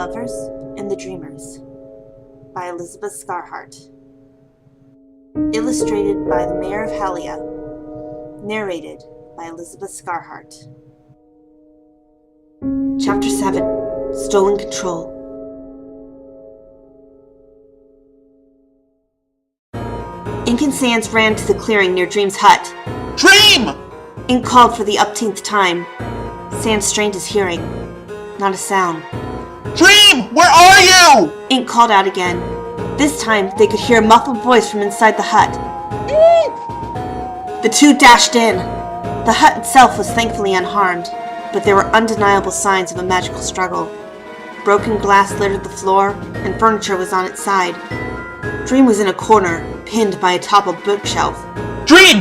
Lovers and the Dreamers by Elizabeth Scarhart. Illustrated by the Mayor of Halia. Narrated by Elizabeth Scarhart. Chapter 7. Stolen Control. Ink and Sans ran to the clearing near Dream's hut. Dream! Ink called for the upteenth time. Sans strained his hearing. Not a sound. Dream! Where are you? Ink called out again. This time, they could hear a muffled voice from inside the hut. The two dashed in. The hut itself was thankfully unharmed, but there were undeniable signs of a magical struggle. Broken glass littered the floor, and furniture was on its side. Dream was in a corner, pinned by a toppled bookshelf. Dream!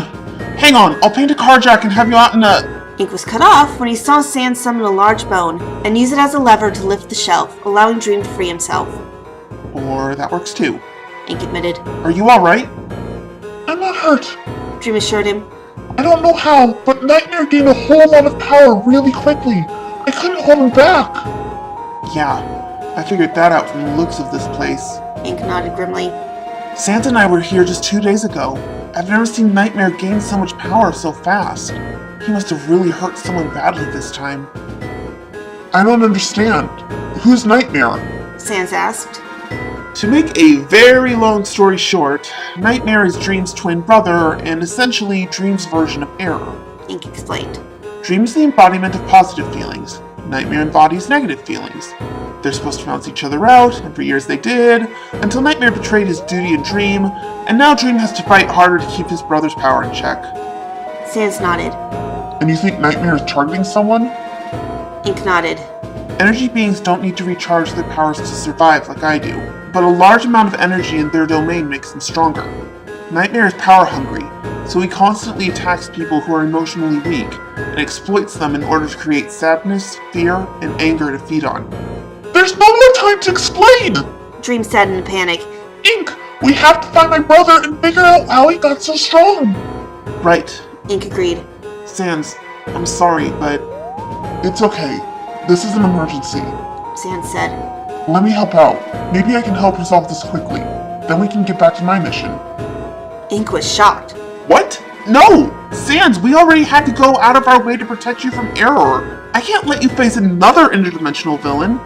Hang on, I'll paint a carjack and have you out in a... Ink was cut off when he saw Sans summon a large bone and use it as a lever to lift the shelf, allowing Dream to free himself. Or that works too. Ink admitted. Are you alright? I'm not hurt. Dream assured him. I don't know how, but Nightmare gained a whole lot of power really quickly. I couldn't hold him back. Yeah, I figured that out from the looks of this place. Ink nodded grimly. Sans and I were here just 2 days ago. I've never seen Nightmare gain so much power so fast. He must have really hurt someone badly this time. I don't understand. Who's Nightmare? Sans asked. To make a very long story short, Nightmare is Dream's twin brother and essentially Dream's version of Error. Ink explained. Dream is the embodiment of positive feelings. Nightmare embodies negative feelings. They're supposed to balance each other out, and for years they did, until Nightmare betrayed his duty in Dream, and now Dream has to fight harder to keep his brother's power in check. Sans nodded. And you think Nightmare is targeting someone? Ink nodded. Energy beings don't need to recharge their powers to survive like I do, but a large amount of energy in their domain makes them stronger. Nightmare is power hungry, so he constantly attacks people who are emotionally weak, and exploits them in order to create sadness, fear, and anger to feed on. There's no more time to explain! Dream said in a panic. Ink, we have to find my brother and figure out how he got so strong! Right. Ink agreed. Sans, I'm sorry, but... It's okay. This is an emergency. Sans said. Let me help out. Maybe I can help resolve this quickly. Then we can get back to my mission. Ink was shocked. What? No! Sans, we already had to go out of our way to protect you from Error. I can't let you face another interdimensional villain.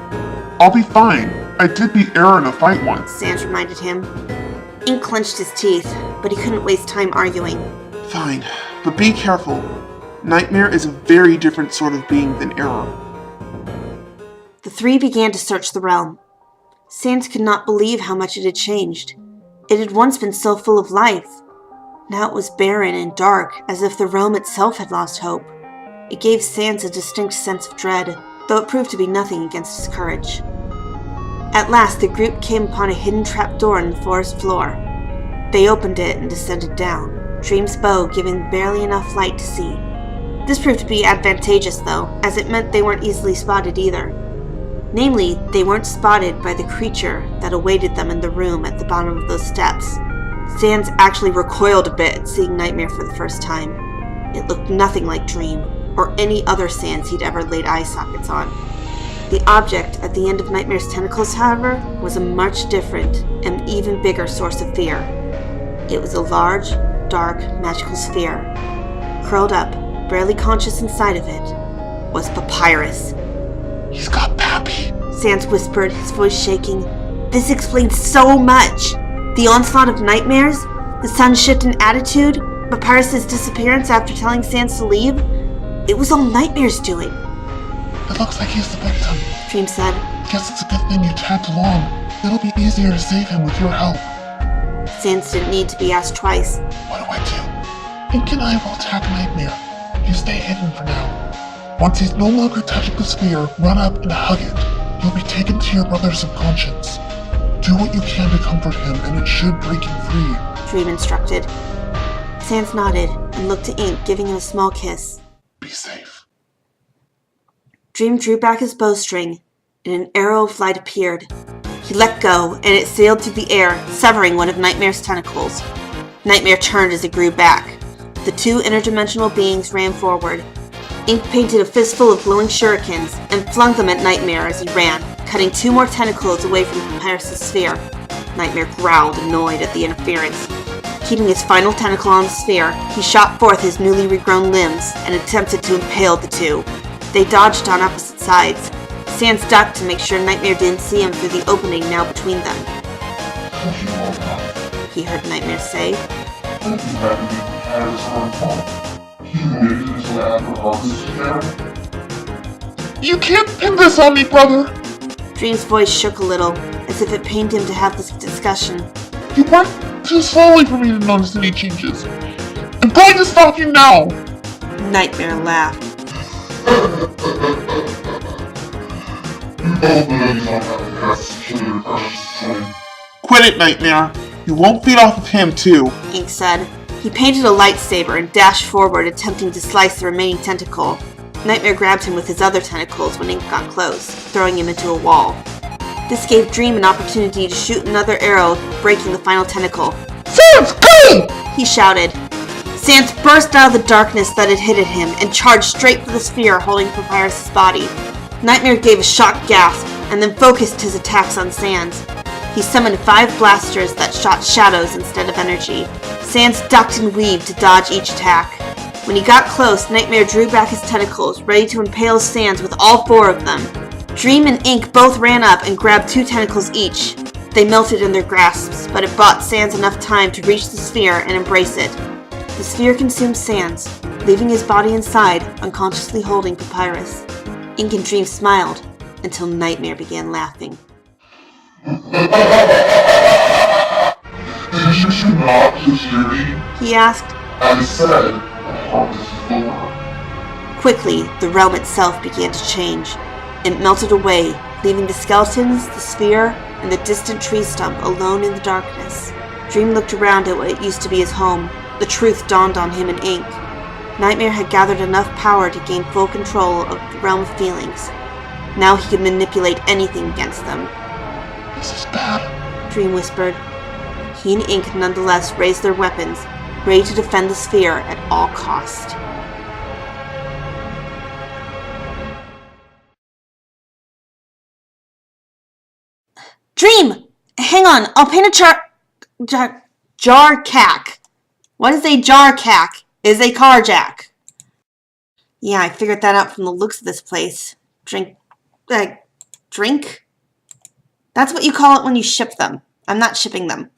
I'll be fine. I did beat Error in a fight once. Sans reminded him. Ink clenched his teeth, but he couldn't waste time arguing. Fine, but be careful. Nightmare is a very different sort of being than Error. The three began to search the realm. Sans could not believe how much it had changed. It had once been so full of life. Now it was barren and dark, as if the realm itself had lost hope. It gave Sans a distinct sense of dread, though it proved to be nothing against his courage. At last, the group came upon a hidden trapdoor in the forest floor. They opened it and descended down, Dream's bow giving barely enough light to see. This proved to be advantageous, though, as it meant they weren't easily spotted either. Namely, they weren't spotted by the creature that awaited them in the room at the bottom of those steps. Sans actually recoiled a bit at seeing Nightmare for the first time. It looked nothing like Dream, or any other Sans he'd ever laid eye sockets on. The object at the end of Nightmare's tentacles, however, was a much different and even bigger source of fear. It was a large, dark, magical sphere. Curled up, barely conscious inside of it, was Papyrus. He's got Pappy. Sans whispered, his voice shaking. This explains so much. The onslaught of nightmares, the sun's shift in attitude, Papyrus's disappearance after telling Sans to leave. It was all Nightmare's doing. It looks like he's the victim. Dream said. Guess it's a good thing you tagged along. It'll be easier to save him with your help. Sans didn't need to be asked twice. What do I do? Ink and I will attack Nightmare. You stay hidden for now. Once he's no longer touching the sphere, run up and hug it. You'll be taken to your brother's subconscious. Do what you can to comfort him, and it should break him free. Dream instructed. Sans nodded and looked to Ink, giving him a small kiss. Be safe. Dream drew back his bowstring, and an arrow of light appeared. He let go, and it sailed through the air, severing one of Nightmare's tentacles. Nightmare turned as it grew back. The two interdimensional beings ran forward. Ink painted a fistful of glowing shurikens and flung them at Nightmare as he ran. cutting 2 more tentacles away from Papyrus' sphere. Nightmare growled, annoyed at the interference. Keeping his final tentacle on the sphere, he shot forth his newly regrown limbs and attempted to impale the 2. They dodged on opposite sides. Sans ducked to make sure Nightmare didn't see him through the opening now between them. He heard Nightmare say. You can't pin this on me, brother! Dream's voice shook a little, as if it pained him to have this discussion. You work too slowly for me to notice any changes. I'm going to stop you now! Nightmare laughed. Quit it, Nightmare. You won't feed off of him, too. Ink said. He painted a lightsaber and dashed forward, attempting to slice the remaining tentacle. Nightmare grabbed him with his other tentacles when Ink got close, throwing him into a wall. This gave Dream an opportunity to shoot another arrow, breaking the final tentacle. Sans, go! He shouted. Sans burst out of the darkness that had hit at him and charged straight for the sphere holding Papyrus' body. Nightmare gave a shocked gasp and then focused his attacks on Sans. He summoned 5 blasters that shot shadows instead of energy. Sans ducked and weaved to dodge each attack. When he got close, Nightmare drew back his tentacles, ready to impale Sans with all 4 of them. Dream and Ink both ran up and grabbed 2 tentacles each. They melted in their grasps, but it bought Sans enough time to reach the sphere and embrace it. The sphere consumed Sans, leaving his body inside, unconsciously holding Papyrus. Ink and Dream smiled, until Nightmare began laughing. Did you not just hear me? He asked. I said, the harvest is over. Quickly, the realm itself began to change. It melted away, leaving the skeletons, the sphere, and the distant tree stump alone in the darkness. Dream looked around at what used to be his home. The truth dawned on him in Ink. Nightmare had gathered enough power to gain full control of the realm of feelings. Now he could manipulate anything against them. This is bad, Dream whispered. He and Ink nonetheless raised their weapons, ready to defend the sphere at all cost. Dream! Hang on, I'll paint a jar cack. What is a jar cack? Is a carjack. Yeah, I figured that out from the looks of this place. Drink? That's what you call it when you ship them. I'm not shipping them.